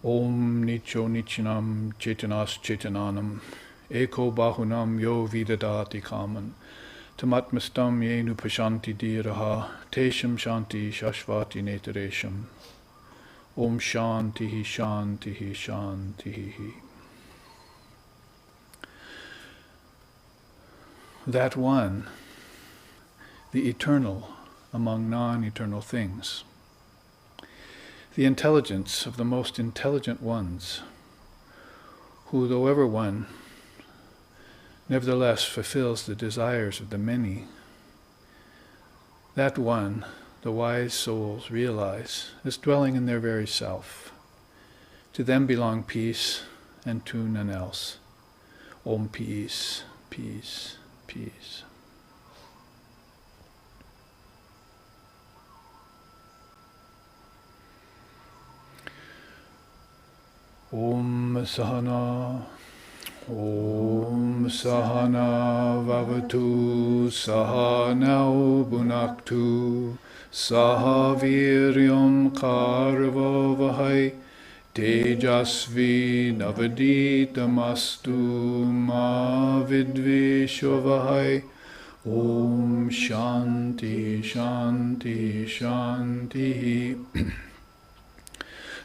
Om Nicho Nichinam Chetanas Chetananam Eko Bahunam Yo Vidadati Kaman Tamatmastam Yenu Pashanti Diraha Tesham Shanti Shashvati Netaresham Om Shantihi Shantihi Shantihi. That one, the eternal among non-eternal things, the intelligence of the most intelligent ones, who, though ever one, nevertheless fulfills the desires of the many. That one, the wise souls realize, is dwelling in their very self. To them belong peace, and to none else. Om peace, peace, peace. Om Sahana, Om Sahana Vavatu, Sahanau Bhunaktu, Sahaviryam Karvavahai, Tejasvi Navaditamastu Ma Vidvishvavahai. Om Shanti, Shanti, Shanti.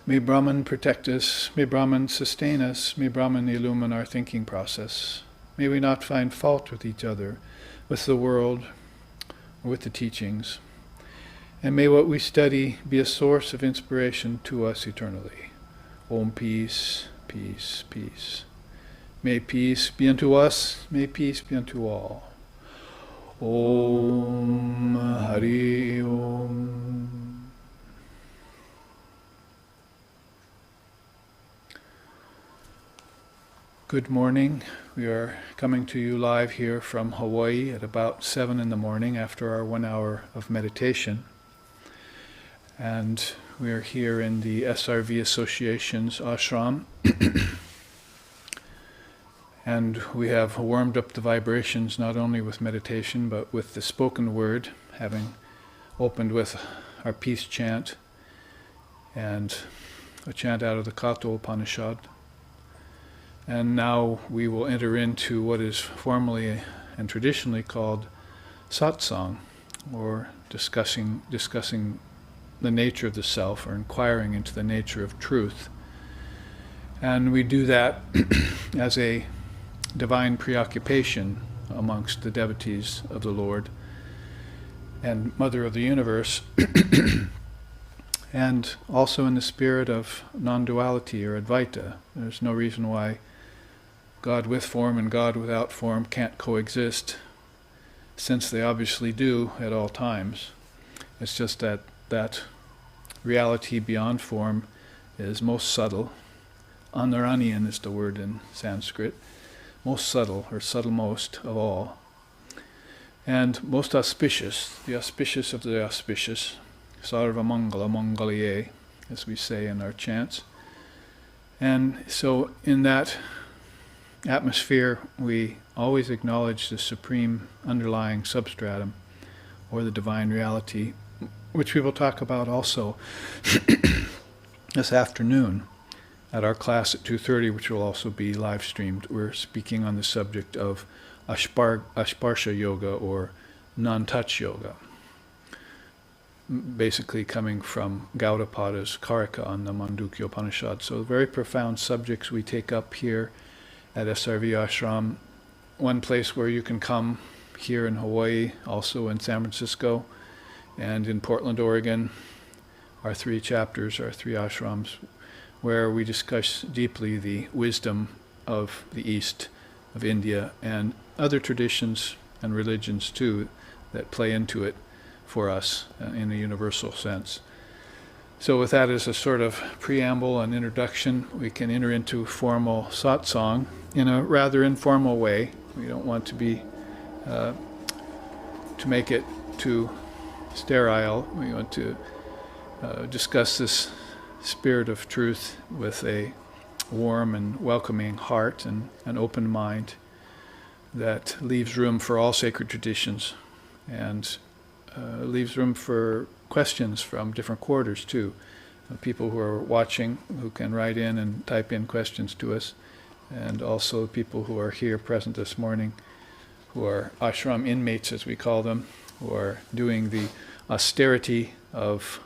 May Brahman protect us, may Brahman sustain us, may Brahman illumine our thinking process. May we not find fault with each other, with the world, or with the teachings. And may what we study be a source of inspiration to us eternally. Om peace, peace, peace. May peace be unto us, may peace be unto all. Om Hari Om. Good morning. We are coming to you live here from Hawaii at about 7 in the morning after our 1 hour of meditation. And we are here in the SRV Association's ashram. And we have warmed up the vibrations not only with meditation but with the spoken word, having opened with our peace chant and a chant out of the Katha Upanishad. And now we will enter into what is formally and traditionally called Satsanga, or discussing the nature of the self, or inquiring into the nature of truth. And we do that as a divine preoccupation amongst the devotees of the Lord and Mother of the Universe, and also in the spirit of non-duality or Advaita. There's no reason why God with form and God without form can't coexist, since they obviously do at all times. It's just that reality beyond form is most subtle. Anaranian is the word in Sanskrit. Most subtle, or subtlemost of all. And most auspicious, the auspicious of the auspicious. Sarva Mangala Mangalye, as we say in our chants. And so in that atmosphere, we always acknowledge the supreme underlying substratum, or the divine reality, which we will talk about also this afternoon at our class at 2:30, which will also be live streamed. We're speaking on the subject of Asparsha Yoga, or non-touch yoga, basically coming from Gaudapada's Karika on the Mandukya Upanishad. So very profound subjects we take up here at SRV Ashram. One place where you can come here in Hawaii, also in San Francisco, and in Portland, Oregon, our 3 chapters, our 3 ashrams, where we discuss deeply the wisdom of the East, of India, and other traditions and religions too that play into it for us in a universal sense. So with that as a sort of preamble and introduction, we can enter into formal satsang in a rather informal way. We don't want to be to make it too sterile. We want to discuss this spirit of truth with a warm and welcoming heart and an open mind that leaves room for all sacred traditions, and leaves room for questions from different quarters too, people who are watching, who can write in and type in questions to us, and also people who are here present this morning, who are ashram inmates, as we call them, who are doing the austerity of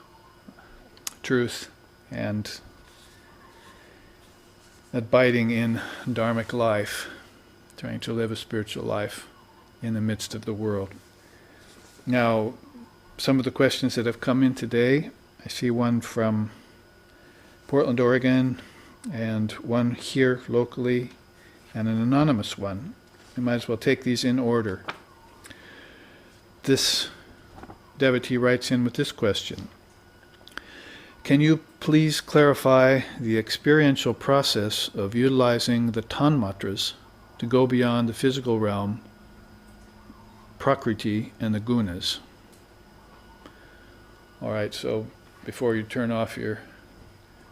truth and abiding in dharmic life, trying to live a spiritual life in the midst of the world. Now, some of the questions that have come in today, I see one from Portland, Oregon, and one here locally, and an anonymous one. We might as well take these in order. This devotee writes in with this question: can you please clarify the experiential process of utilizing the tanmatras to go beyond the physical realm, prakriti, and the gunas? All right, so before you turn off your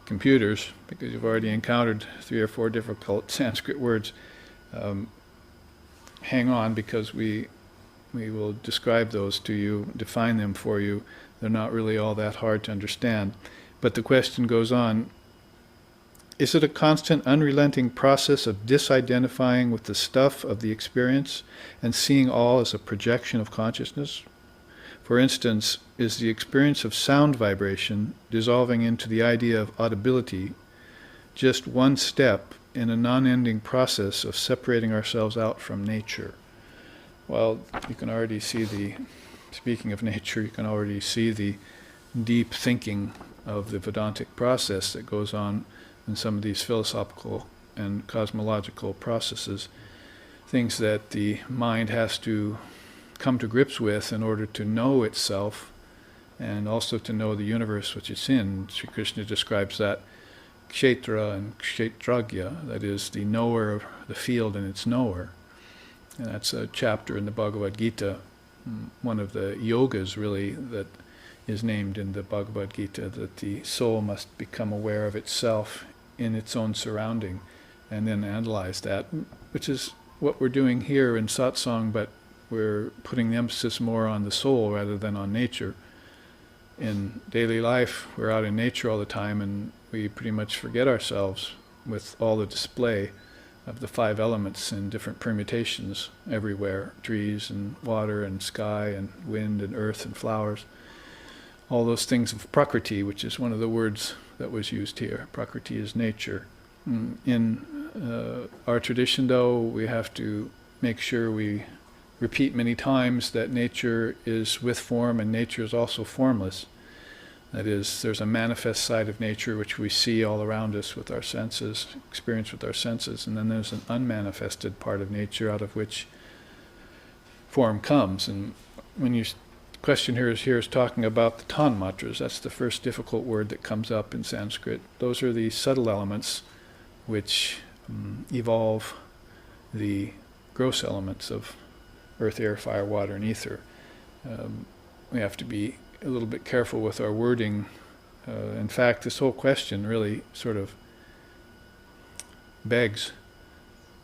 computers, because you've already encountered 3 or 4 difficult Sanskrit words, hang on, because we will describe those to you, define them for you. They're not really all that hard to understand. But the question goes on: is it a constant, unrelenting process of disidentifying with the stuff of the experience and seeing all as a projection of consciousness? For instance, is the experience of sound vibration dissolving into the idea of audibility just one step in a non-ending process of separating ourselves out from nature? Well, you can already see speaking of nature, you can already see the deep thinking of the Vedantic process that goes on in some of these philosophical and cosmological processes, things that the mind has to come to grips with in order to know itself and also to know the universe which it's in. Sri Krishna describes that kshetra and kshetragya, that is, the knower of the field and its knower. And that's a chapter in the Bhagavad Gita, one of the yogas really that is named in the Bhagavad Gita, that the soul must become aware of itself in its own surrounding and then analyze that, which is what we're doing here in satsang, but we're putting the emphasis more on the soul rather than on nature. In daily life, we're out in nature all the time, and we pretty much forget ourselves with all the display of the 5 elements in different permutations everywhere: trees and water and sky and wind and earth and flowers. All those things of prakriti, which is one of the words that was used here. Prakriti is nature. In our tradition, though, we have to make sure we repeat many times that nature is with form and nature is also formless. That is, there's a manifest side of nature which we see all around us with our senses, experience with our senses, and then there's an unmanifested part of nature out of which form comes. And when the question here is talking about the tanmatras, that's the first difficult word that comes up in Sanskrit. Those are the subtle elements which evolve the gross elements of earth, air, fire, water, and ether. We have to be a little bit careful with our wording. In fact, this whole question really sort of begs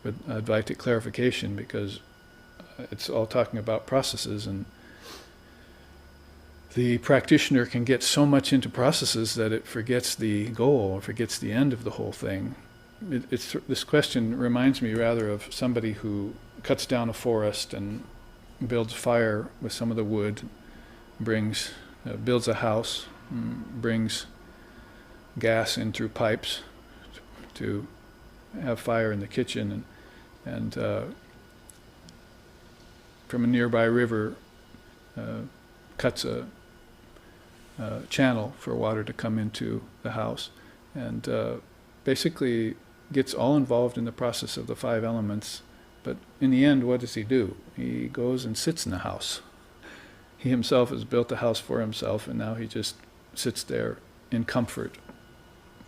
with Advaita clarification, because it's all talking about processes, and the practitioner can get so much into processes that it forgets the goal, or forgets the end of the whole thing. This question reminds me rather of somebody who cuts down a forest and builds a fire with some of the wood, builds a house, brings gas in through pipes to have fire in the kitchen, and from a nearby river cuts a channel for water to come into the house, and basically gets all involved in the process of the 5 elements. But in the end, what does he do? He goes and sits in the house. He himself has built the house for himself, and now he just sits there in comfort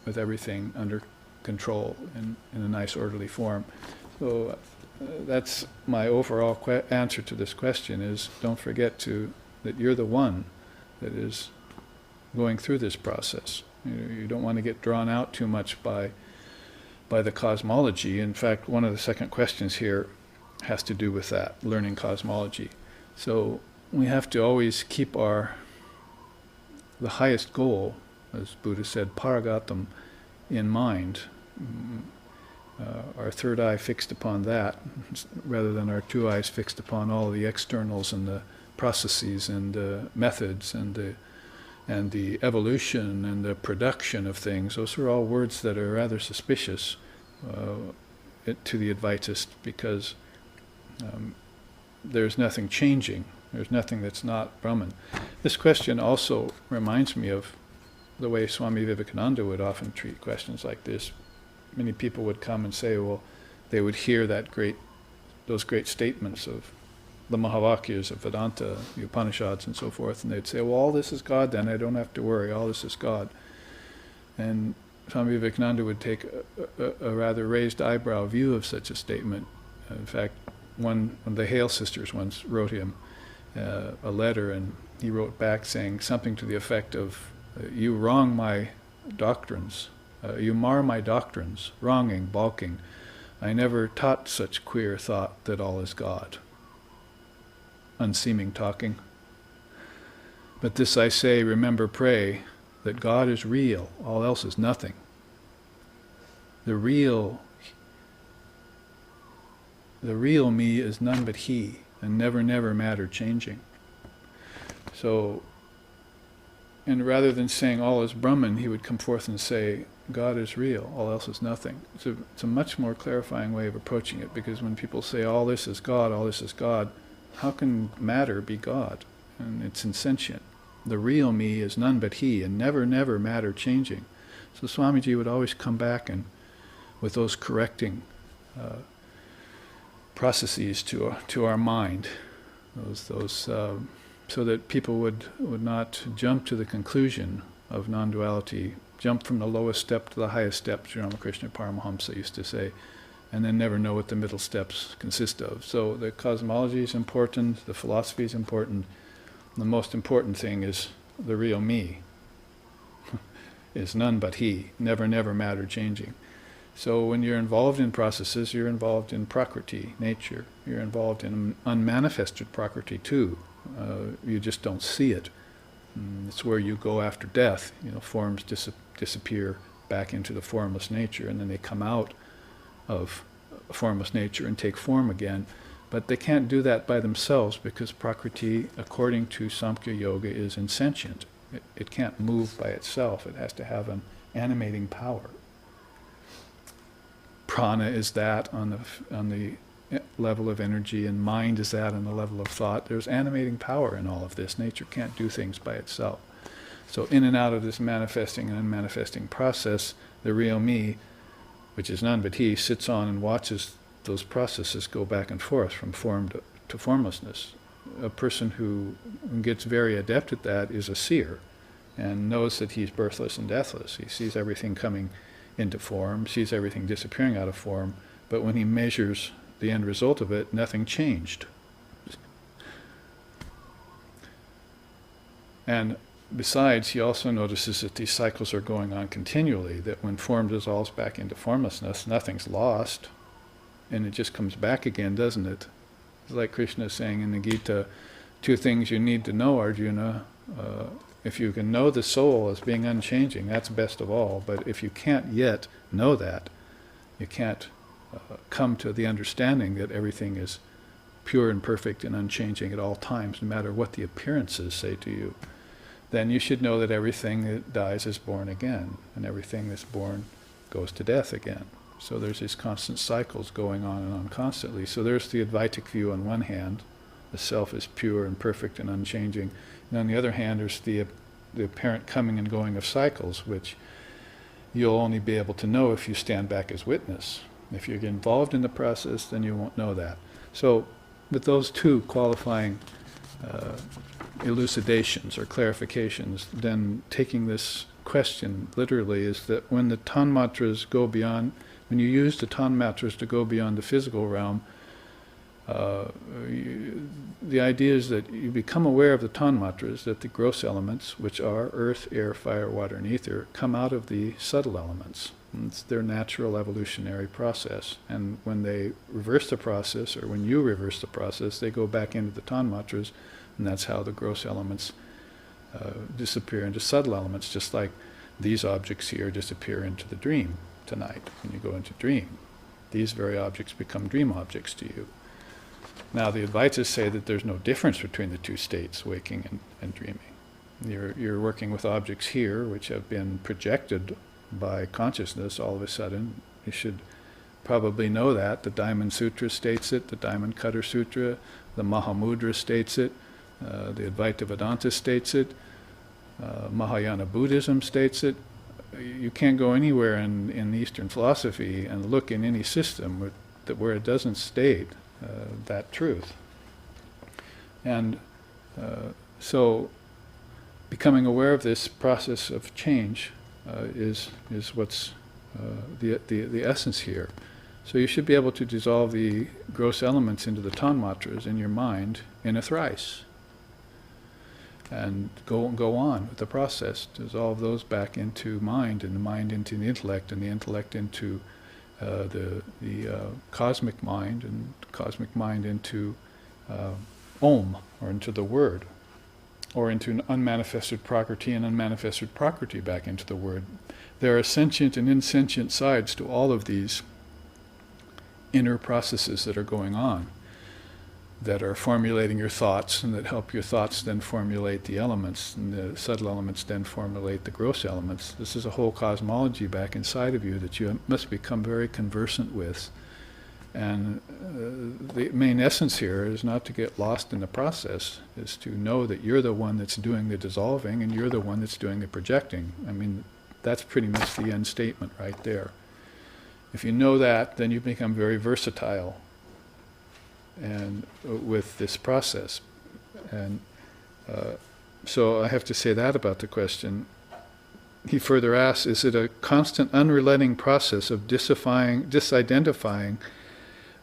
with everything under control in a nice orderly form. So that's my overall answer to this question is, don't forget that you're the one that is going through this process. You don't want to get drawn out too much by the cosmology. In fact, one of the second questions here has to do with that, learning cosmology. So we have to always keep the highest goal as Buddha said, paragatam, in mind. Our third eye fixed upon that, rather than our two eyes fixed upon all the externals and the processes and the methods and the evolution and the production of things. Those are all words that are rather suspicious to the Advaitist, because there's nothing changing. There's nothing that's not Brahman. This question also reminds me of the way Swami Vivekananda would often treat questions like this. Many people would come and say, well, they would hear those great statements of the Mahavakyas of Vedanta, the Upanishads and so forth, and they'd say, well, all this is God then, I don't have to worry, all this is God. And Swami Vivekananda would take a rather raised eyebrow view of such a statement. In fact, one of the Hale sisters once wrote him a letter, and he wrote back saying something to the effect of, you wrong my doctrines, you mar my doctrines, wronging, balking. I never taught such queer thought that all is God. Unseeming talking. But this I say, remember, pray, that God is real, all else is nothing. The real me is none but He, and never, never matter changing. So, and rather than saying all is Brahman, he would come forth and say, God is real, all else is nothing. It's a much more clarifying way of approaching it, because when people say all this is God, how can matter be God? And it's insentient. The real me is none but He, and never, never matter changing. So Swamiji would always come back and with those correcting processes to our mind, so that people would not jump to the conclusion of non-duality, jump from the lowest step to the highest step, Sri Ramakrishna Paramahamsa used to say, and then never know what the middle steps consist of. So the cosmology is important, the philosophy is important. The most important thing is the real me, is none but He, never, never matter changing. So when you're involved in processes, you're involved in prakriti, nature. You're involved in unmanifested prakriti too. You just don't see it. It's where you go after death. Forms disappear back into the formless nature, and then they come out of formless nature and take form again. But they can't do that by themselves, because prakriti, according to Samkhya Yoga, is insentient. It can't move by itself. It has to have an animating power. Prana is that on the level of energy, and mind is that on the level of thought. There's animating power in all of this. Nature can't do things by itself. So in and out of this manifesting and unmanifesting process, the real me, which is none but He, sits on and watches those processes go back and forth from form to formlessness. A person who gets very adept at that is a seer, and knows that he's birthless and deathless. He sees everything coming into form, sees everything disappearing out of form, but when he measures the end result of it, nothing changed. And besides, he also notices that these cycles are going on continually, that when form dissolves back into formlessness, nothing's lost, and it just comes back again, doesn't it? It's like Krishna is saying in the Gita, 2 things you need to know, Arjuna. If you can know the soul as being unchanging, that's best of all. But if you can't yet know that, you can't come to the understanding that everything is pure and perfect and unchanging at all times, no matter what the appearances say to you, then you should know that everything that dies is born again, and everything that's born goes to death again. So there's these constant cycles going on and on constantly. So there's the Advaitic view on one hand, the self is pure and perfect and unchanging. And on the other hand, there's the apparent coming and going of cycles, which you'll only be able to know if you stand back as witness. If you're involved in the process, then you won't know that. So with those 2 qualifying elucidations or clarifications, then taking this question literally is that when the tanmatras go beyond, when you use the tanmatras to go beyond the physical realm, the idea is that you become aware of the tanmatras, that the gross elements, which are earth, air, fire, water, and ether, come out of the subtle elements. And it's their natural evolutionary process. And when they reverse the process, or when you reverse the process, they go back into the tanmatras, and that's how the gross elements disappear into subtle elements, just like these objects here disappear into the dream tonight. When you go into dream, these very objects become dream objects to you. Now the Advaitas say that there's no difference between the two states, waking and dreaming. You're working with objects here which have been projected by consciousness all of a sudden. You should probably know that. The Diamond Sutra states it, the Diamond Cutter Sutra, the Mahamudra states it, the Advaita Vedanta states it, Mahayana Buddhism states it. You can't go anywhere in Eastern philosophy and look in any system where it doesn't state that truth. And so becoming aware of this process of change is what's the essence here. So you should be able to dissolve the gross elements into the tanmatras in your mind in a thrice. And go on with the process. Dissolve those back into mind, and the mind into the intellect, and the intellect into the cosmic mind, and cosmic mind into Om, or into the Word, or into an unmanifested prakriti, and unmanifested prakriti back into the Word. There are sentient and insentient sides to all of these inner processes that are going on, that are formulating your thoughts, and that help your thoughts then formulate the elements, and the subtle elements then formulate the gross elements. This is a whole cosmology back inside of you that you must become very conversant with. And the main essence here is not to get lost in the process, is to know that you're the one that's doing the dissolving, and you're the one that's doing the projecting. I mean, that's pretty much the end statement right there. If you know that, then you become very versatile and with this process. And so I have to say that about the question. He further asks, is it a constant unrelenting process of disidentifying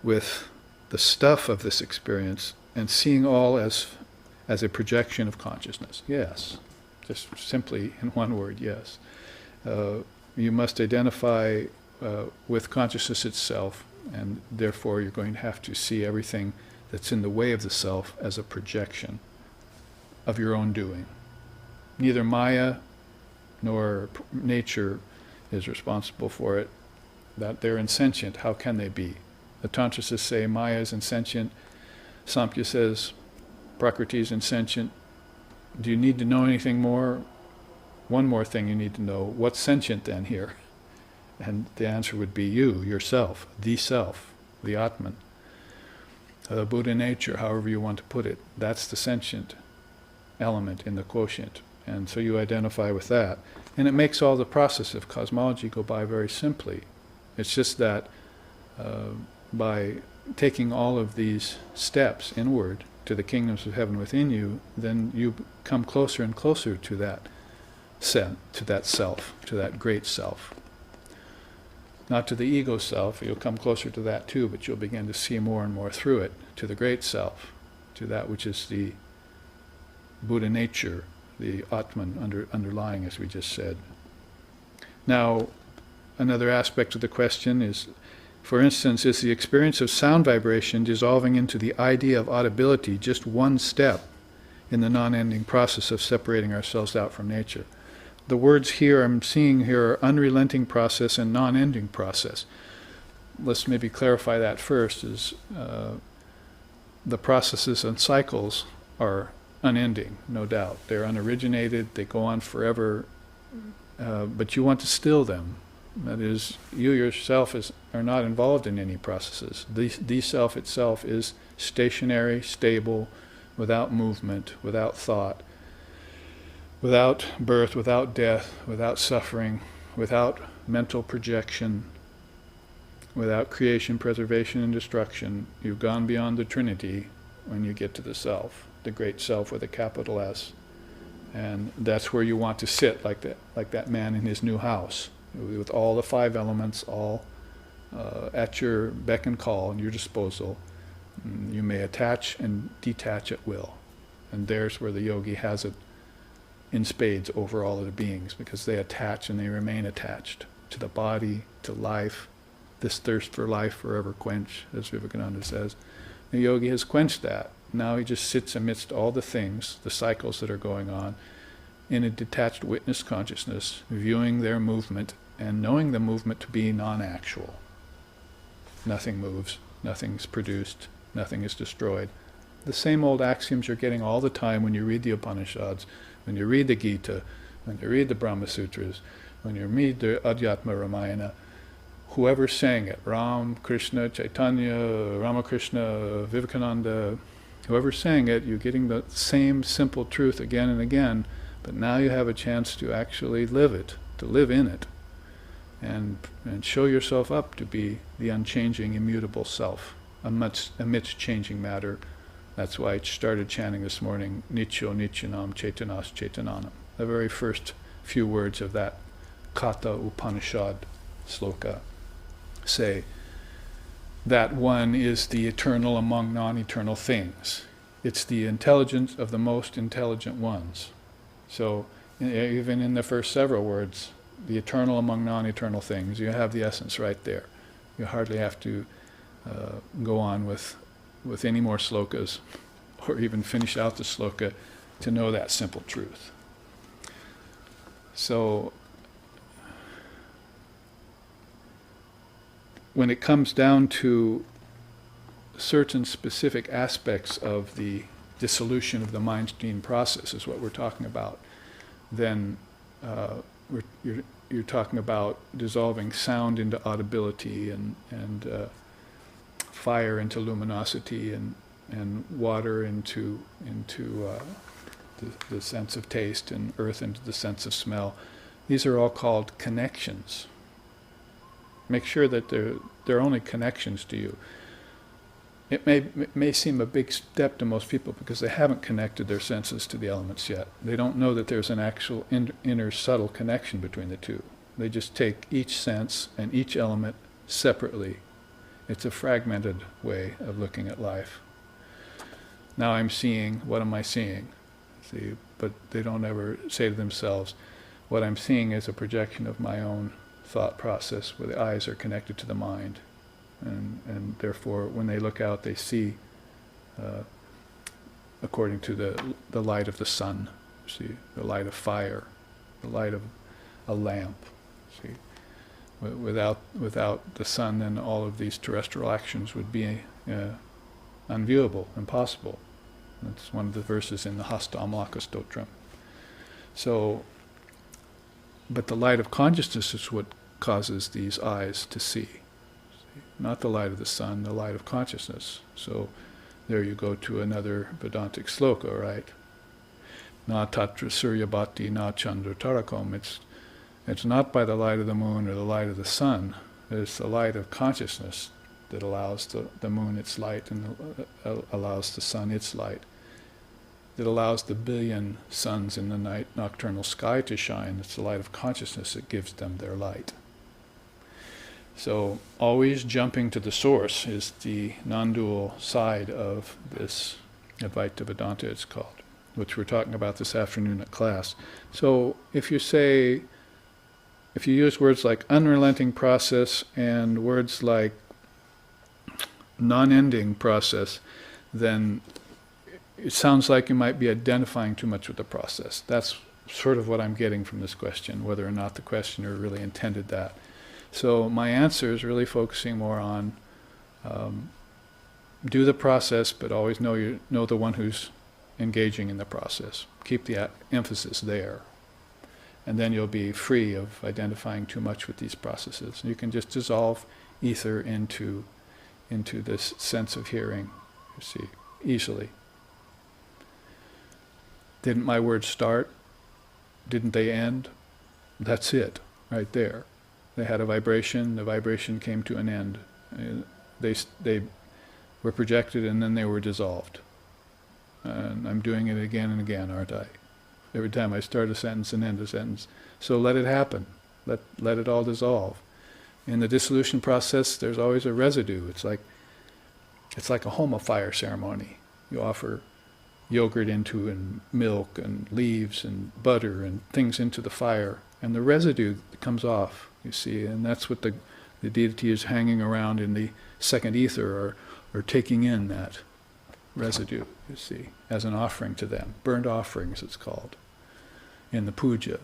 with the stuff of this experience and seeing all as a projection of consciousness? Yes. Just simply in one word, yes. You must identify with consciousness itself, and therefore you're going to have to see everything that's in the way of the self as a projection of your own doing. Neither Maya nor nature is responsible for it. That they're insentient, how can they be? The Tantrists say Maya is insentient. Samkhya says Prakriti is insentient. Do you need to know anything more? One more thing you need to know. What's sentient then here? And the answer would be you, yourself, the Atman, the Buddha nature, however you want to put it. That's the sentient element in the quotient. And so you identify with that. And it makes all the process of cosmology go by very simply. It's just that by taking all of these steps inward to the kingdoms of heaven within you, then you come closer and closer to that self, to that great self. Not to the ego self, you'll come closer to that too, but you'll begin to see more and more through it, to the great self, to that which is the Buddha nature, the Atman underlying, as we just said. Now, another aspect of the question is, for instance, is the experience of sound vibration dissolving into the idea of audibility just one step in the non-ending process of separating ourselves out from nature? The words here I'm seeing here are unrelenting process and non-ending process. Let's maybe clarify that first, is the processes and cycles are unending, no doubt. They're unoriginated, they go on forever, but you want to still them. That is, you yourself are not involved in any processes. The self itself is stationary, stable, without movement, without thought, without birth, without death, without suffering, without mental projection, without creation, preservation, and destruction. You've gone beyond the Trinity when you get to the self, the great self with a capital S. And that's where you want to sit, like that man in his new house, with all the five elements all at your beck and call, and your disposal. You may attach and detach at will. And there's where the yogi has it in spades over all of the beings, because they attach and they remain attached to the body, to life. This thirst for life forever quench, as Vivekananda says. The yogi has quenched that. Now he just sits amidst all the things, the cycles that are going on, in a detached witness consciousness, viewing their movement and knowing the movement to be non-actual. Nothing moves, nothing's produced, nothing is destroyed. The same old axioms you're getting all the time when you read the Upanishads, when you read the Gita, when you read the Brahma Sutras, when you read the Adhyatma Ramayana. Whoever's saying it, Ram, Krishna, Chaitanya, Ramakrishna, Vivekananda, whoever's saying it, you're getting the same simple truth again and again, but now you have a chance to actually live it, to live in it, and show yourself up to be the unchanging, immutable self amidst changing matter. That's why I started chanting this morning, Nityo Nityanam Chaitanas Chaitananam. The very first few words of that Katha Upanishad sloka say that one is the eternal among non-eternal things. It's the intelligence of the most intelligent ones. So even in the first several words, the eternal among non-eternal things, you have the essence right there. You hardly have to go on with any more slokas or even finish out the sloka to know that simple truth. So when it comes down to certain specific aspects of the dissolution of the mind-stream process is what we're talking about, then you're talking about dissolving sound into audibility and fire into luminosity and water into the sense of taste and earth into the sense of smell. These are all called connections. Make sure that they're only connections to you. It may seem a big step to most people because they haven't connected their senses to the elements yet. They don't know that there's an actual inner subtle connection between the two. They just take each sense and each element separately. It's a fragmented way of looking at life. Now I'm seeing, what am I seeing? See, but they don't ever say to themselves, what I'm seeing is a projection of my own thought process where the eyes are connected to the mind. And therefore, when they look out, they see according to the light of the sun, see, the light of fire, the light of a lamp. See, without the sun, then all of these terrestrial actions would be unviewable, impossible. That's one of the verses in the Hasta Amlaka Stotram. So, but the light of consciousness is what causes these eyes to see. Not the light of the sun, the light of consciousness. So there you go to another Vedantic sloka, right? Na tatra suryabhati na chandra tarakom. It's not by the light of the moon or the light of the sun. It's the light of consciousness that allows the moon its light and allows the sun its light. That allows the billion suns in the night nocturnal sky to shine. It's the light of consciousness that gives them their light. So always jumping to the source is the non-dual side of this Advaita Vedanta, it's called, which we're talking about this afternoon at class. So if you use words like unrelenting process and words like non-ending process, then it sounds like you might be identifying too much with the process. That's sort of what I'm getting from this question, whether or not the questioner really intended that. So my answer is really focusing more on do the process, but always know the one who's engaging in the process. Keep the emphasis there. And then you'll be free of identifying too much with these processes. You can just dissolve ether into this sense of hearing, you see, easily. Didn't my words start? Didn't they end? That's it, right there. They had a vibration, the vibration came to an end. They were projected and then they were dissolved. And I'm doing it again and again, aren't I? Every time I start a sentence and end a sentence. So let it happen. Let it all dissolve. In the dissolution process, there's always a residue. It's like a homa fire ceremony. You offer yogurt into and milk and leaves and butter and things into the fire, and the residue comes off, you see, and that's what the deity is hanging around in the second ether or taking in that residue, you see, as an offering to them. Burnt offerings, it's called. in the puja.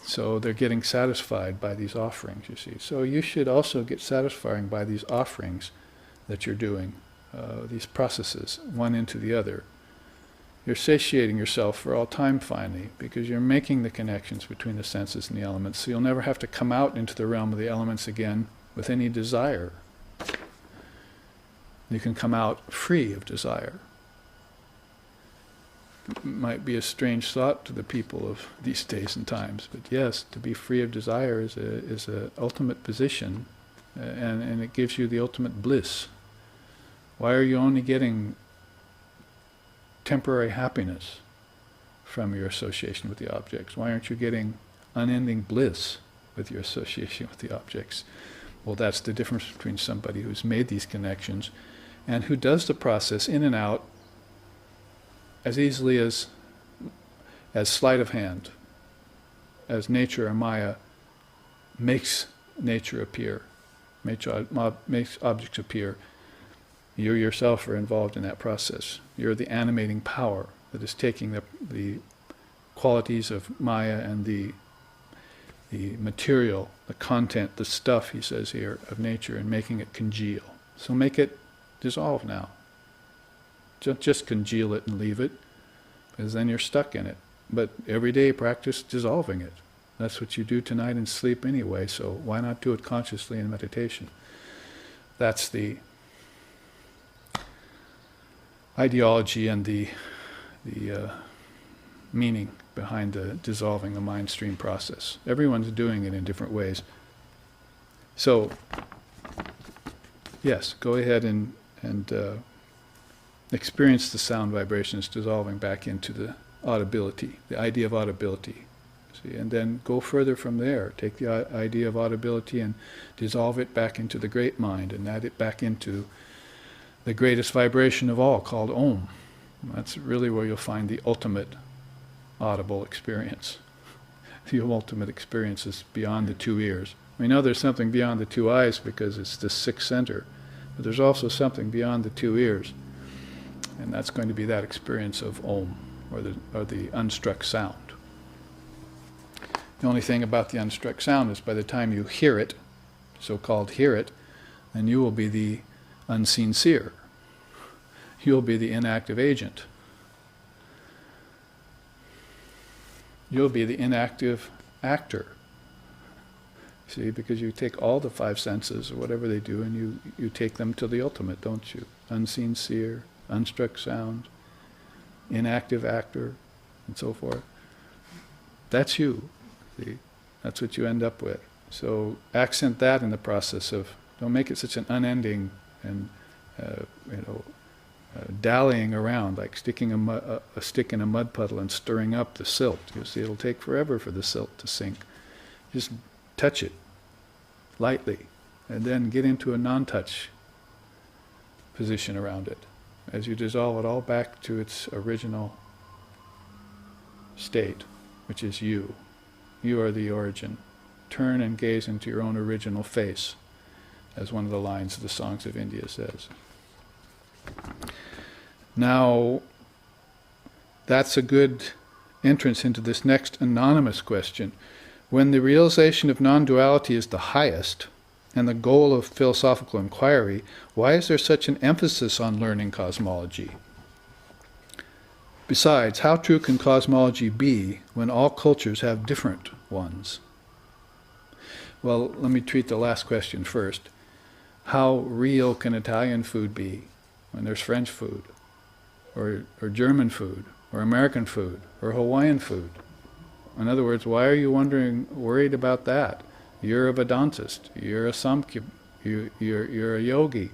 So they're getting satisfied by these offerings, you see. So you should also get satisfying by these offerings that you're doing, these processes, one into the other. You're satiating yourself for all time finally, because you're making the connections between the senses and the elements, so you'll never have to come out into the realm of the elements again with any desire. You can come out free of desire. It might be a strange thought to the people of these days and times, but yes, to be free of desire is a ultimate position, and it gives you the ultimate bliss. Why are you only getting temporary happiness from your association with the objects? Why aren't you getting unending bliss with your association with the objects? Well, that's the difference between somebody who's made these connections and who does the process in and out as easily as sleight of hand, as nature or Maya makes nature appear, makes objects appear. You yourself are involved in that process. You're the animating power that is taking the qualities of Maya and the material, the content, the stuff, he says here, of nature, and making it congeal. So make it dissolve now. Just congeal it and leave it, because then you're stuck in it. But every day practice dissolving it. That's what you do tonight in sleep anyway, so why not do it consciously in meditation? That's the ideology and the meaning behind the dissolving the mind stream process. Everyone's doing it in different ways. So, yes, go ahead and experience the sound vibrations dissolving back into the audibility, the idea of audibility. See, and then go further from there. Take the idea of audibility and dissolve it back into the great mind and add it back into the greatest vibration of all, called Om. That's really where you'll find the ultimate audible experience. The ultimate experience is beyond the two ears. We know there's something beyond the two eyes because it's the sixth center, but there's also something beyond the two ears, and that's going to be that experience of Om, or the unstruck sound. The only thing about the unstruck sound is by the time you hear it, so-called hear it, then you will be the unseen seer. You'll be the inactive agent. You'll be the inactive actor. See, because you take all the five senses, or whatever they do, and you take them to the ultimate, don't you? Unseen seer, unstruck sound, inactive actor, and so forth. That's you. See? That's what you end up with. So accent that in the process of, don't make it such an unending and dallying around, like sticking a stick in a mud puddle and stirring up the silt. You see, it'll take forever for the silt to sink. Just touch it lightly, and then get into a non-touch position around it as you dissolve it all back to its original state, which is you. You are the origin. Turn and gaze into your own original face, as one of the lines of the Songs of India says. Now, that's a good entrance into this next anonymous question. When the realization of non-duality is the highest and the goal of philosophical inquiry, why is there such an emphasis on learning cosmology? Besides, how true can cosmology be when all cultures have different ones? Well, let me treat the last question first. How real can Italian food be when there's French food, or German food, or American food, or Hawaiian food? In other words, why are you worried about that? You're a Vedantist, you're a Samkhya, you're a yogi.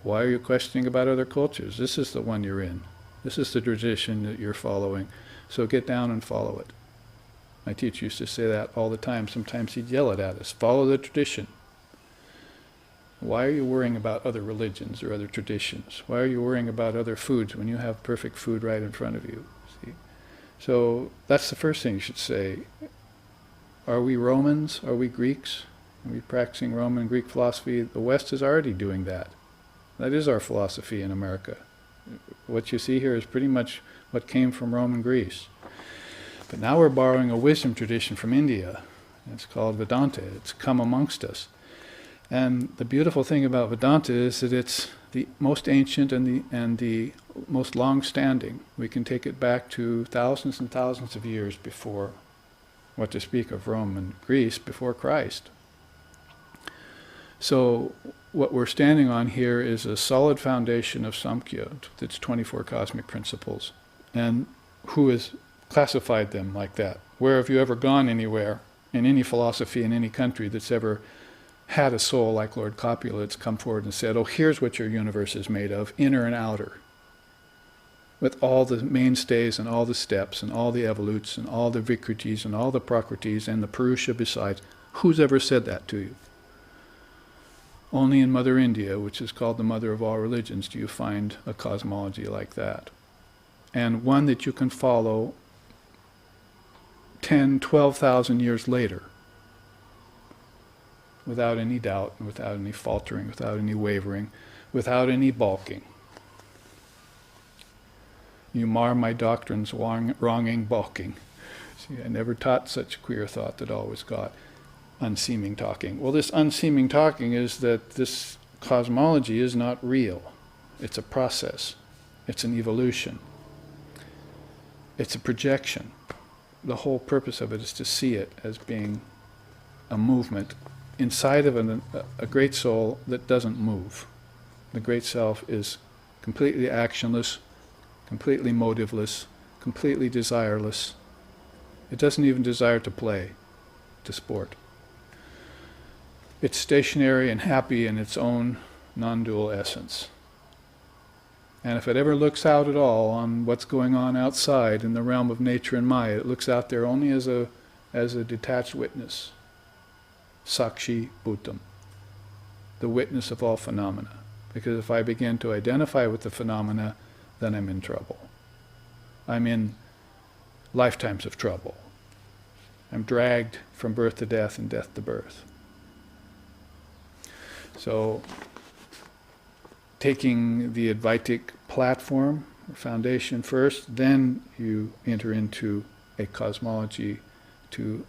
Why are you questioning about other cultures? This is the one you're in. This is the tradition that you're following. So get down and follow it. My teacher used to say that all the time. Sometimes he'd yell it at us. Follow the tradition. Why are you worrying about other religions or other traditions? Why are you worrying about other foods when you have perfect food right in front of you? See? So that's the first thing you should say. Are we Romans? Are we Greeks? Are we practicing Roman and Greek philosophy? The West is already doing that. That is our philosophy in America. What you see here is pretty much what came from Rome and Greece. But now we're borrowing a wisdom tradition from India. It's called Vedanta. It's come amongst us. And the beautiful thing about Vedanta is that it's the most ancient and the most long-standing. We can take it back to thousands and thousands of years before, what to speak of Rome and Greece, before Christ. So what we're standing on here is a solid foundation of Samkhya, its 24 cosmic principles. And who has classified them like that? Where have you ever gone anywhere, in any philosophy, in any country that's ever had a soul like Lord Copula that's come forward and said, oh, here's what your universe is made of, inner and outer, with all the mainstays and all the steps and all the evolutes and all the vikritis and all the prakritis and the purusha besides. Who's ever said that to you? Only in Mother India, which is called the mother of all religions, do you find a cosmology like that. And one that you can follow 10, 12,000 years later, without any doubt, without any faltering, without any wavering, without any balking. You mar my doctrines, wronging, balking. See, I never taught such queer thought that always got unseeming talking. Well, this unseeming talking is that this cosmology is not real. It's a process. It's an evolution. It's a projection. The whole purpose of it is to see it as being a movement inside of a great soul that doesn't move. The great self is completely actionless, completely motiveless, completely desireless. It doesn't even desire to play, to sport. It's stationary and happy in its own non-dual essence. And if it ever looks out at all on what's going on outside in the realm of nature and Maya, it looks out there only as a detached witness. Sakshi Bhutam, the witness of all phenomena. Because if I begin to identify with the phenomena, then I'm in trouble. I'm in lifetimes of trouble. I'm dragged from birth to death and death to birth. So, taking the Advaitic platform, foundation first, then you enter into a cosmology to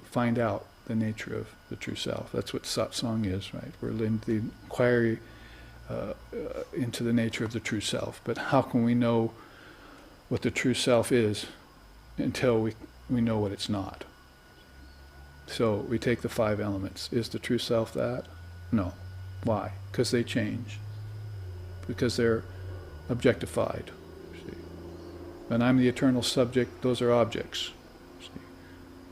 find out the nature of the true self. That's what satsang is, right? We're in the inquiry into the nature of the true self. But how can we know what the true self is until we know what it's not? So we take the 5 elements. Is the true self that? No. Why? Because they change. Because they're objectified. See? When I'm the eternal subject, those are objects. See?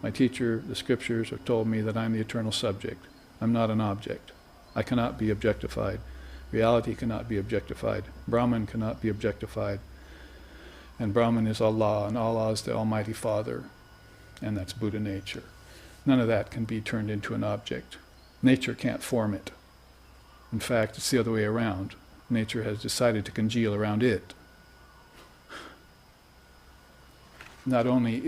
My teacher, the scriptures, have told me that I'm the eternal subject. I'm not an object. I cannot be objectified. Reality cannot be objectified. Brahman cannot be objectified. And Brahman is Allah, and Allah is the Almighty Father, and that's Buddha nature. None of that can be turned into an object. Nature can't form it. In fact, it's the other way around. Nature has decided to congeal around it. Not only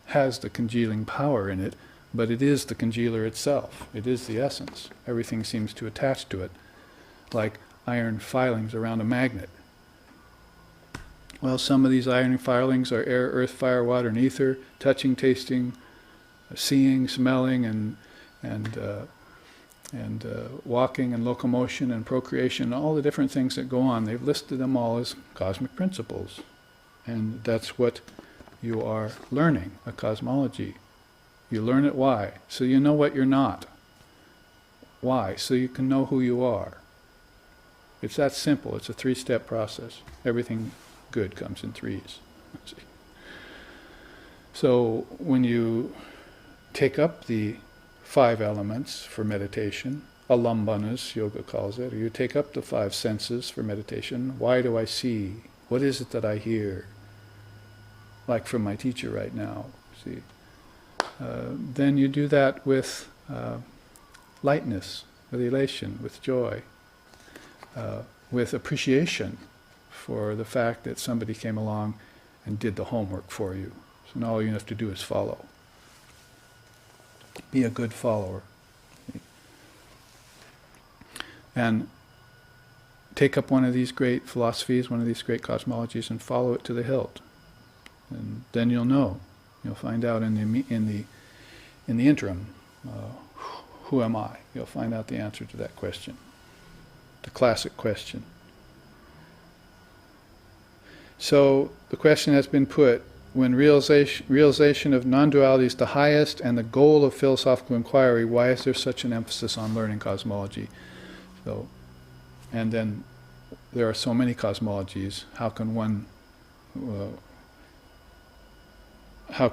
has the congealing power in it, but it is the congealer itself. It is the essence. Everything seems to attach to it, like iron filings around a magnet. Well, some of these iron filings are air, earth, fire, water, and ether, touching, tasting, seeing, smelling, and walking and locomotion and procreation, all the different things that go on. They've listed them all as cosmic principles. And that's what you are learning, a cosmology. You learn it why? So you know what you're not. Why? So you can know who you are. It's that simple. It's a 3-step process. Everything good comes in 3s. So when you take up the 5 elements for meditation, alambanas, yoga calls it, or you take up the 5 senses for meditation. Why do I see? What is it that I hear? Like from my teacher right now, see. Then you do that with lightness, with elation, with joy, with appreciation for the fact that somebody came along and did the homework for you. So now all you have to do is follow. Be a good follower. And take up one of these great philosophies, one of these great cosmologies, and follow it to the hilt. And then you'll know. You'll find out in the interim, who am I? You'll find out the answer to that question, the classic question. So the question has been put: when realization of non-duality is the highest and the goal of philosophical inquiry, why is there such an emphasis on learning cosmology? So, and then there are so many cosmologies. How can one? How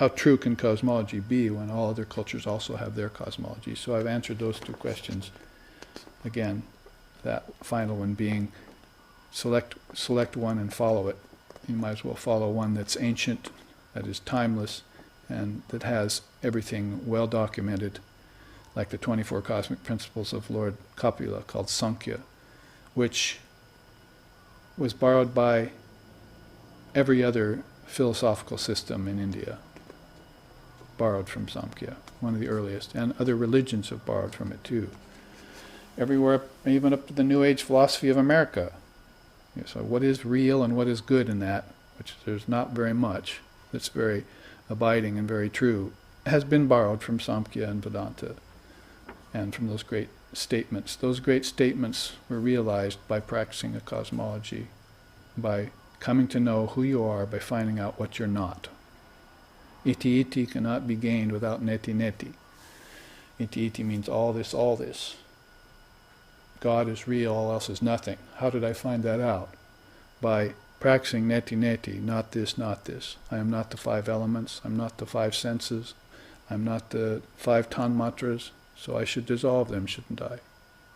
true can cosmology be when all other cultures also have their cosmology? So I've answered those two questions. Again, that final one being select one and follow it. You might as well follow one that's ancient, that is timeless, and that has everything well documented, like the 24 cosmic principles of Lord Kapila, called Sankhya, which was borrowed by every other philosophical system in India, borrowed from Samkhya, one of the earliest, and other religions have borrowed from it too. Everywhere, even up to the New Age philosophy of America. So what is real and what is good in that, which there's not very much, that's very abiding and very true, has been borrowed from Samkhya and Vedanta, and from those great statements. Those great statements were realized by practicing a cosmology, by coming to know who you are, by finding out what you're not. Iti iti cannot be gained without neti neti. Iti iti means all this, all this. God is real, all else is nothing. How did I find that out? By practicing neti neti, not this, not this. I am not the 5 elements, I'm not the 5 senses, I'm not the 5 tanmatras, so I should dissolve them, shouldn't I?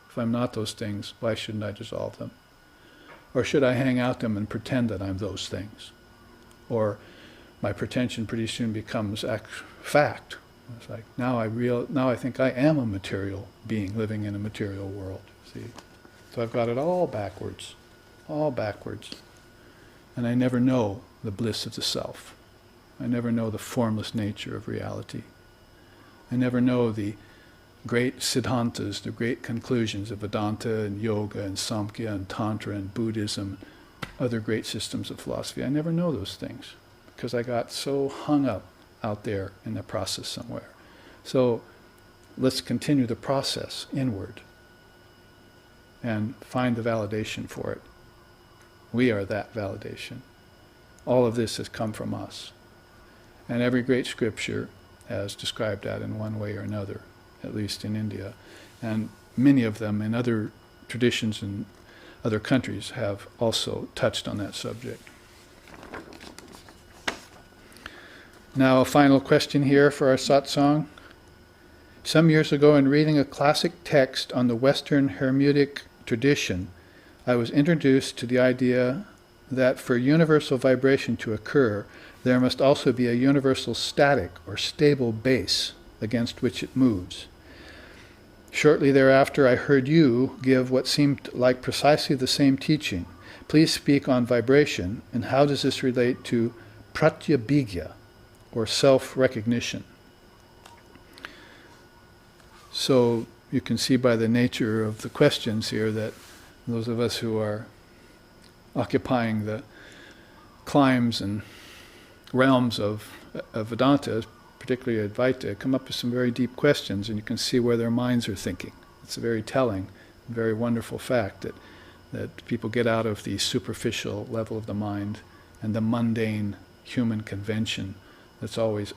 If I'm not those things, why shouldn't I dissolve them? Or should I hang out them and pretend that I'm those things? Or my pretension pretty soon becomes fact. It's like, now I think I am a material being living in a material world. See? So I've got it all backwards. And I never know the bliss of the self. I never know the formless nature of reality. I never know the great siddhantas, the great conclusions of Vedanta and Yoga and Samkhya and Tantra and Buddhism, other great systems of philosophy. I never know those things because I got so hung up out there in the process somewhere. So let's continue the process inward and find the validation for it. We are that validation. All of this has come from us. And every great scripture has described that in one way or another, at least in India. And many of them in other traditions and other countries have also touched on that subject. Now a final question here for our satsang. Some years ago, in reading a classic text on the Western Hermetic tradition, I was introduced to the idea that for universal vibration to occur, there must also be a universal static or stable base against which it moves. Shortly thereafter, I heard you give what seemed like precisely the same teaching. Please speak on vibration, and how does this relate to pratyabhigya, or self-recognition? So you can see by the nature of the questions here that those of us who are occupying the climes and realms of Vedanta, particularly Advaita, come up with some very deep questions, and you can see where their minds are thinking. It's a very telling, very wonderful fact that people get out of the superficial level of the mind and the mundane human convention that's always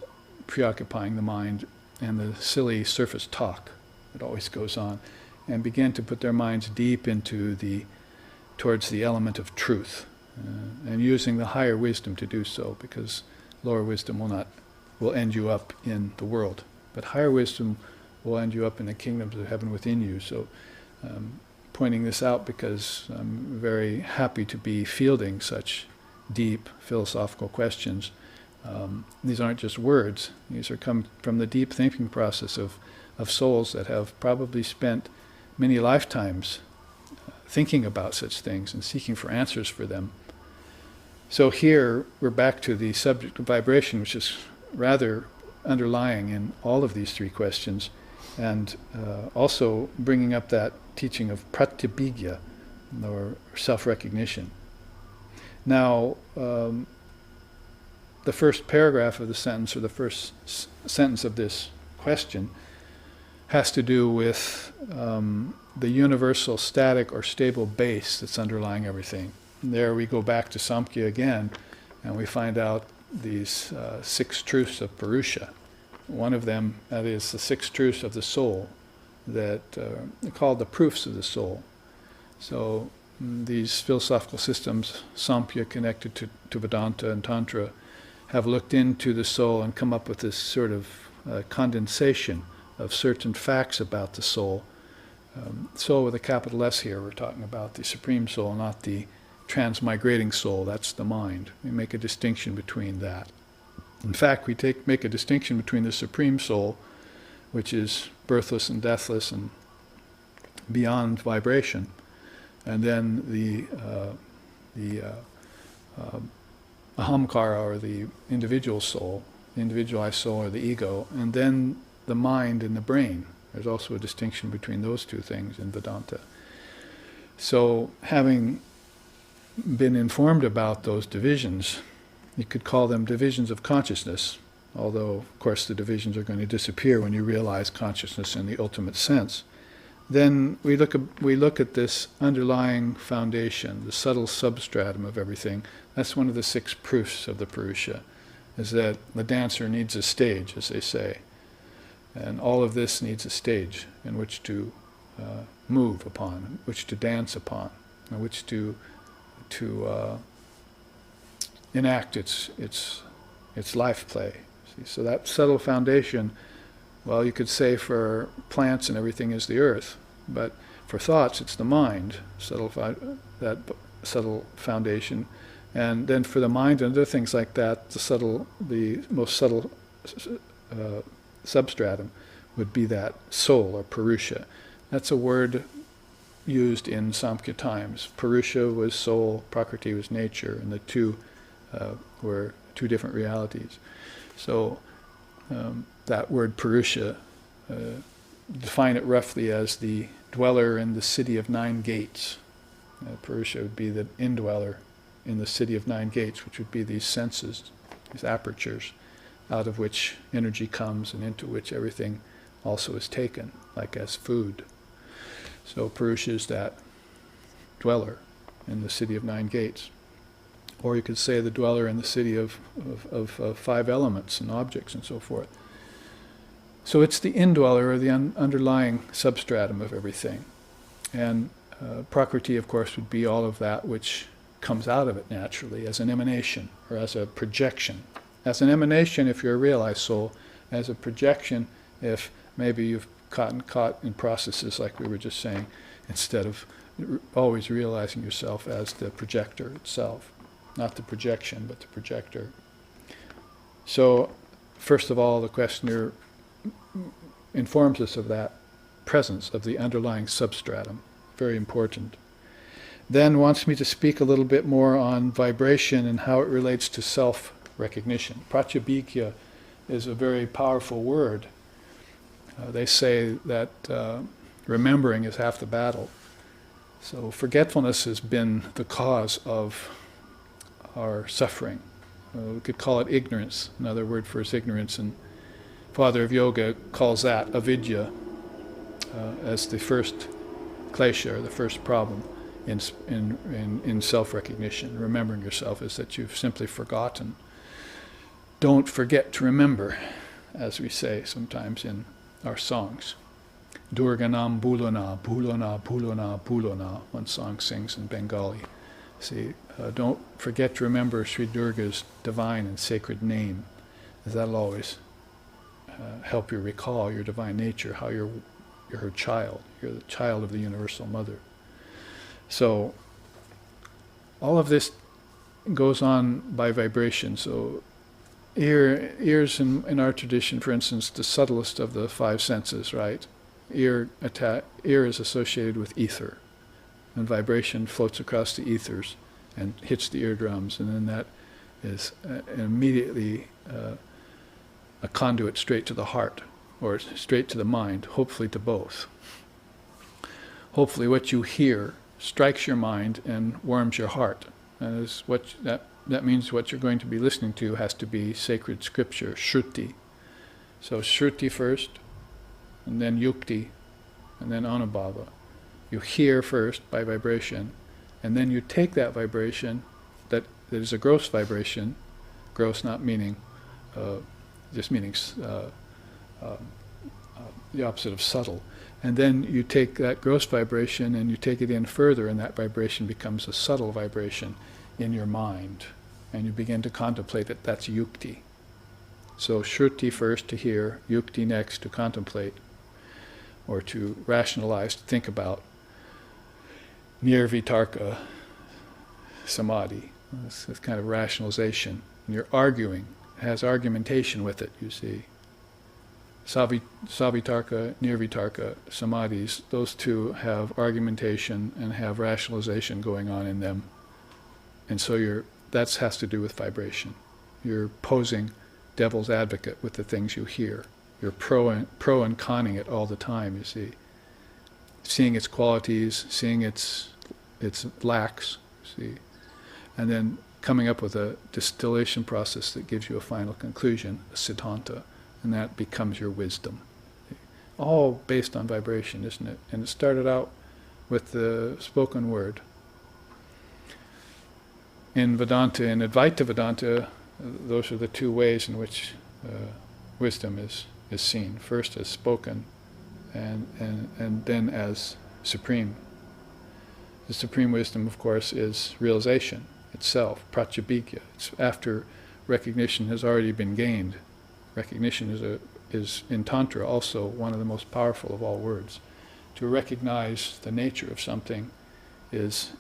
preoccupying the mind, and the silly surface talk that always goes on, and begin to put their minds deep towards the element of truth, and using the higher wisdom to do so, because lower wisdom will end you up in the world, but higher wisdom will end you up in the kingdoms of heaven within you. So pointing this out because I'm very happy to be fielding such deep philosophical questions. These aren't just words. These are come from the deep thinking process of souls that have probably spent many lifetimes thinking about such things and seeking for answers for them. So here we're back to the subject of vibration, which is rather underlying in all of these 3 questions, and also bringing up that teaching of pratyabhigya, or self-recognition. Now, the first paragraph of the sentence, or the first sentence of this question, has to do with the universal static or stable base that's underlying everything. And there we go back to Samkhya again, and we find out these 6 truths of Purusha. One of them, that is the 6 truths of the soul, that are called the proofs of the soul. So these philosophical systems, Samkhya connected to Vedanta and Tantra, have looked into the soul and come up with this sort of condensation of certain facts about the soul. Soul with a capital S here, we're talking about the Supreme Soul, not the transmigrating soul, that's the mind. We make a distinction between that. In fact, we make a distinction between the Supreme Soul, which is birthless and deathless and beyond vibration, and then the ahamkara, or the individual soul, the individualized soul, or the ego, and then the mind and the brain. There's also a distinction between those two things in Vedanta. So, having been informed about those divisions, you could call them divisions of consciousness, although, of course, the divisions are going to disappear when you realize consciousness in the ultimate sense. Then we look at this underlying foundation, the subtle substratum of everything. That's one of the 6 proofs of the Purusha, is that the dancer needs a stage, as they say. And all of this needs a stage in which to move upon, which to dance upon, in which to enact its life play. See? So that subtle foundation, well, you could say for plants and everything is the earth, but for thoughts it's the mind, that subtle foundation, and then for the mind and other things like that, the most subtle substratum would be that soul, or Purusha. That's a word used in Samkhya times. Purusha was soul, Prakriti was nature, and the two were 2 different realities. So that word Purusha, define it roughly as the dweller in the city of 9 gates. Purusha would be the indweller in the city of 9 gates, which would be these senses, these apertures, out of which energy comes and into which everything also is taken, like as food. So Purusha is that dweller in the city of 9 gates. Or you could say the dweller in the city of 5 elements and objects and so forth. So it's the indweller, or the underlying substratum of everything. And Prakriti, of course, would be all of that which comes out of it naturally as an emanation, or as a projection. As an emanation if you're a realized soul, as a projection if maybe you've gotten caught in processes like we were just saying, instead of always realizing yourself as the projector itself. Not the projection, but the projector. So, first of all, the questioner informs us of that presence of the underlying substratum. Very important. Then wants me to speak a little bit more on vibration and how it relates to self-recognition. Pratyabhikya is a very powerful word. They say that remembering is half the battle. So forgetfulness has been the cause of our suffering. We could call it ignorance. Another word for it is ignorance, and Father of Yoga calls that avidya as the first klesha, or the first problem in self-recognition. Remembering yourself is that you've simply forgotten. Don't forget to remember, as we say sometimes in our songs. Durganam Bulona, Bulona, Bulona, Bulona, one song sings in Bengali. See, don't forget to remember Sri Durga's divine and sacred name, as that'll always help you recall your divine nature, how you're her child. You're the child of the Universal Mother. So, all of this goes on by vibration. So, ears in our tradition, for instance, the subtlest of the 5 senses, right? Ear is associated with ether, and vibration floats across the ethers and hits the eardrums, and then that is immediately a conduit straight to the heart, or straight to the mind, hopefully to both. Hopefully what you hear strikes your mind and warms your heart, And that means what you're going to be listening to has to be sacred scripture, Shruti. So Shruti first, and then Yukti, and then Anubhava. You hear first by vibration, and then you take that vibration that is a gross vibration, gross not meaning, just meaning the opposite of subtle. And then you take that gross vibration and you take it in further, and that vibration becomes a subtle vibration in your mind. And you begin to contemplate that that's yukti. So shruti first to hear, yukti next to contemplate, or to rationalize, to think about. Nirvitarka samadhi. This kind of rationalization. And you're arguing. It has argumentation with it, you see. Savitarka, Nirvitarka samadhis, those two have argumentation and have rationalization going on in them. And so that has to do with vibration. You're posing devil's advocate with the things you hear. You're pro and conning it all the time, you see. Seeing its qualities, seeing its lacks, see. And then coming up with a distillation process that gives you a final conclusion, a siddhanta. And that becomes your wisdom. All based on vibration, isn't it? And it started out with the spoken word. In Vedanta, in Advaita Vedanta, those are the two ways in which wisdom is seen. First as spoken, and then as supreme. The supreme wisdom, of course, is realization itself, pratyabhikya. It's after recognition has already been gained. Recognition is in Tantra also one of the most powerful of all words. To recognize the nature of something is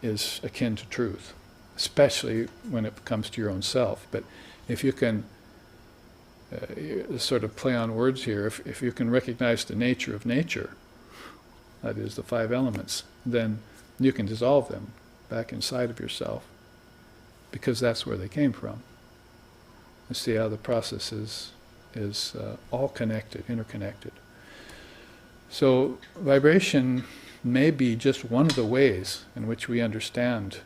akin to truth, especially when it comes to your own self. But if you can sort of play on words here, if you can recognize the nature of nature, that is the five elements, then you can dissolve them back inside of yourself, because that's where they came from. You see how the process is all connected, interconnected. So vibration may be just one of the ways in which we understand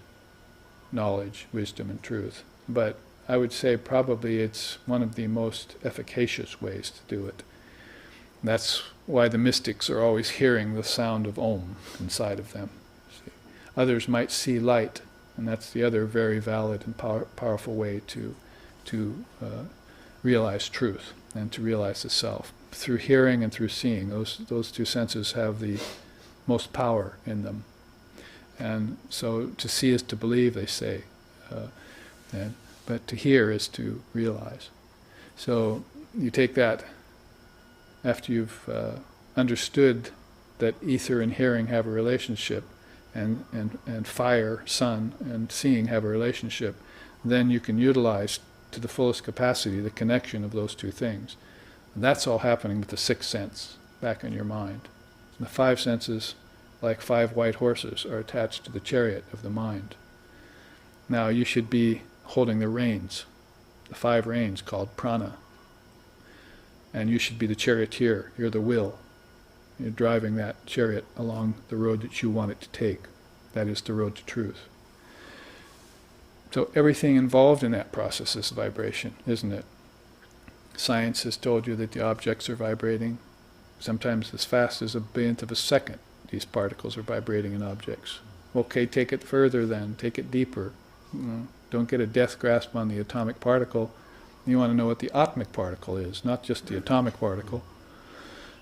knowledge, wisdom, and truth, but I would say probably it's one of the most efficacious ways to do it. That's why the mystics are always hearing the sound of Om inside of them. See? Others might see light, and that's the other very valid and powerful way to realize truth and to realize the self. Through hearing and through seeing, those two senses have the most power in them. And so to see is to believe, they say, but to hear is to realize. So you take that after you've understood that ether and hearing have a relationship, and fire, sun, and seeing have a relationship, then you can utilize to the fullest capacity the connection of those two things. And that's all happening with the sixth sense back in your mind. And the five senses, like five white horses, are attached to the chariot of the mind. Now you should be holding the reins, the five reins called prana. And you should be the charioteer. You're the will. You're driving that chariot along the road that you want it to take. That is the road to truth. So everything involved in that process is vibration, isn't it? Science has told you that the objects are vibrating. Sometimes as fast as a billionth of a second, these particles are vibrating in objects. Okay, take it further then. Take it deeper. Don't get a death grasp on the atomic particle. You want to know what the atmic particle is, not just the atomic particle.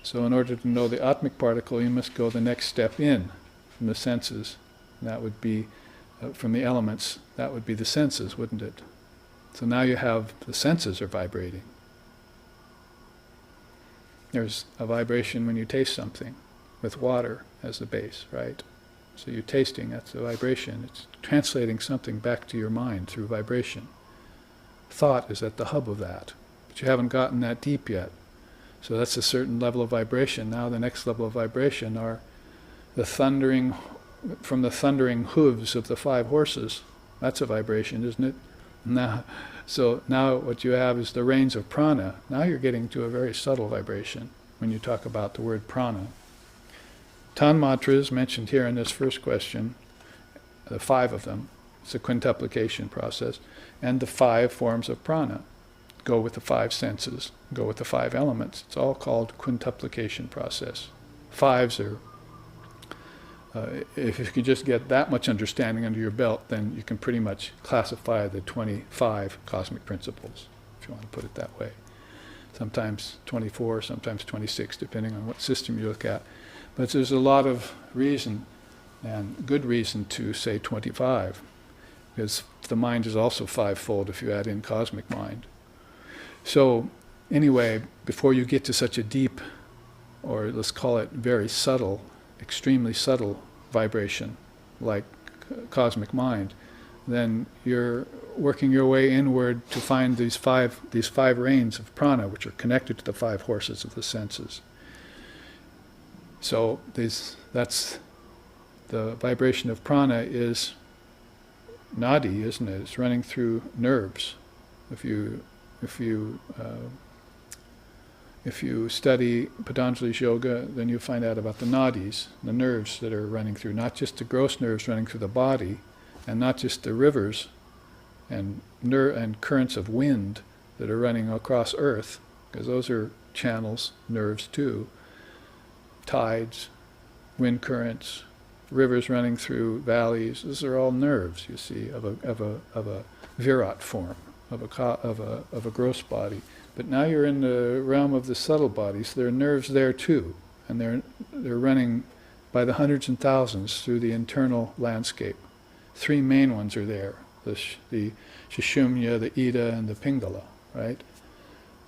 So in order to know the atmic particle, you must go the next step in from the senses. And that would be from the elements. That would be the senses, wouldn't it? So now you have the senses are vibrating. There's a vibration when you taste something, with water as the base, right? So you're tasting, that's a vibration. It's translating something back to your mind through vibration. Thought is at the hub of that, but you haven't gotten that deep yet. So that's a certain level of vibration. Now the next level of vibration are the thundering, from the thundering hooves of the five horses. That's a vibration, isn't it? So now what you have is the reins of prana. Now you're getting to a very subtle vibration when you talk about the word prana. Tanmatras mentioned here in this first question, the five of them, It's a quintuplication process. And the 5 forms of prana go with the 5 senses, go with the 5 elements. It's all called quintuplication process. 5s are, if you can just get that much understanding under your belt, then you can pretty much classify the 25 cosmic principles, if you want to put it that way. Sometimes 24, sometimes 26, depending on what system you look at. But there's a lot of reason, and good reason, to say 25, because the mind is also 5-fold if you add in cosmic mind. So anyway, before you get to such a deep, or let's call it very subtle, extremely subtle vibration, like cosmic mind, then you're working your way inward to find these five reins of prana, which are connected to the 5 horses of the senses. So that's the vibration of prana is nadi, isn't it? It's running through nerves. If you study Patanjali's yoga, then you find out about the nadis, the nerves that are running through, not just the gross nerves running through the body, and not just the rivers and currents of wind that are running across earth, because those are channels, nerves too. Tides, wind currents, rivers running through valleys, those are all nerves, you see, of a virat form, of a gross body. But now you're in the realm of the subtle bodies. There are nerves there too, and they're running by the hundreds and thousands through the internal landscape. 3 main ones are there: the Sushumna, the Ida, and the Pingala. Right?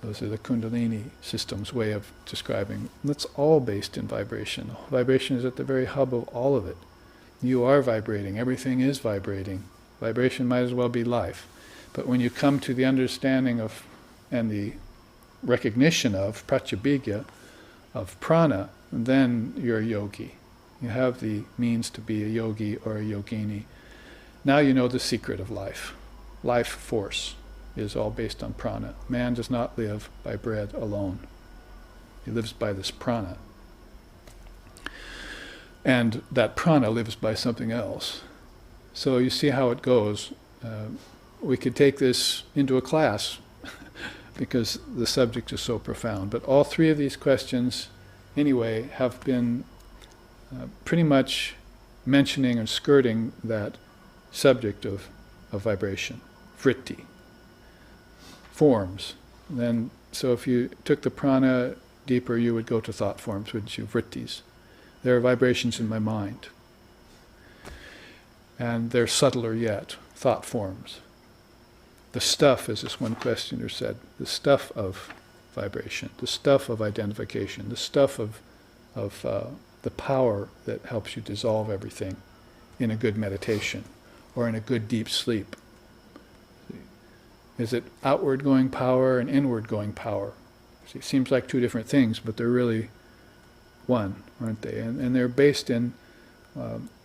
Those are the Kundalini system's way of describing. That's all based in vibration. Vibration is at the very hub of all of it. You are vibrating. Everything is vibrating. Vibration might as well be life. But when you come to the understanding of and the recognition of pratyabhigya, of prana, then you're a yogi. You have the means to be a yogi or a yogini. Now you know the secret of life. Life force is all based on prana. Man does not live by bread alone. He lives by this prana. And that prana lives by something else. So you see how it goes. We could take this into a class because the subject is so profound. But all 3 of these questions, anyway, have been pretty much mentioning and skirting that subject of vibration, vritti, forms. Then, so if you took the prana deeper, you would go to thought forms, wouldn't you? Vrittis. There are vibrations in my mind. And they're subtler yet, thought forms. The stuff, as this one questioner said, the stuff of vibration, the stuff of identification, the stuff of the power that helps you dissolve everything in a good meditation or in a good deep sleep. Is it outward going power and inward going power? See, it seems like 2 different things, but they're really one, aren't they? And they're based in,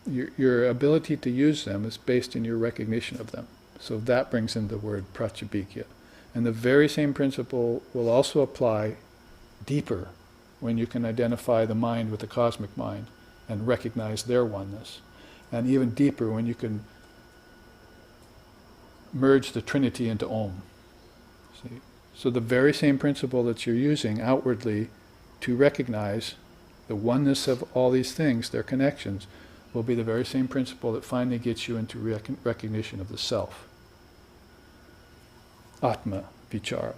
your ability to use them is based in your recognition of them. So that brings in the word pratyabhigya. And the very same principle will also apply deeper when you can identify the mind with the cosmic mind and recognize their oneness. And even deeper when you can merge the Trinity into Om. See? So the very same principle that you're using outwardly to recognize the oneness of all these things, their connections, will be the very same principle that finally gets you into recognition of the self. Atma vichara,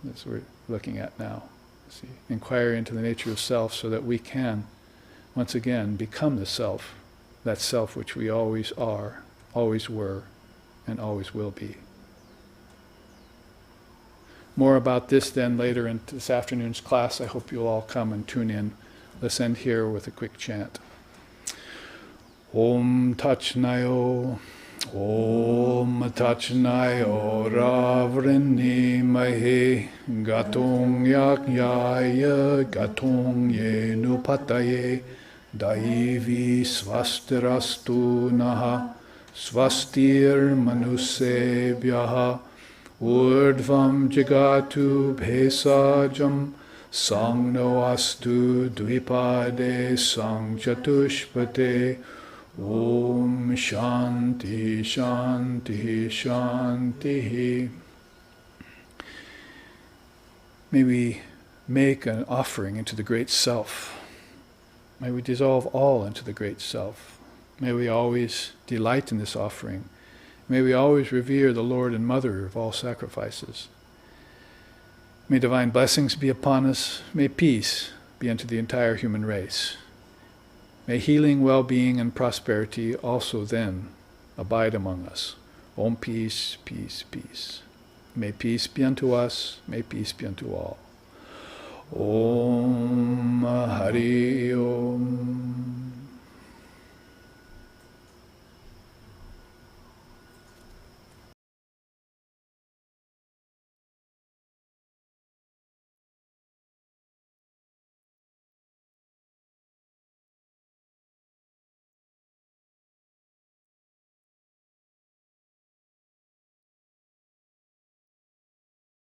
that's what we're looking at now. See, inquiry into the nature of self so that we can, once again, become the self, that self which we always are, always were, and always will be. More about this then later in this afternoon's class. I hope you'll all come and tune in. Let's end here with a quick chant. Om Tachnayo, Om Tachnayo Ravrini Mahe Gatong Yakyaya Gatong Yenu Pataye Daivi Swastirastu Naha Swastir Manusebhyaha Urdvam Jagatu Bhesajam Sangno Astu Dvipade Sang Chatushpate Om Shanti Shanti Shanti. May we make an offering into the Great Self. May we dissolve all into the Great Self. May we always delight in this offering. May we always revere the Lord and Mother of all sacrifices. May divine blessings be upon us. May peace be unto the entire human race. May healing, well-being, and prosperity also then abide among us. Om peace, peace, peace. May peace be unto us. May peace be unto all. Om Hari Om.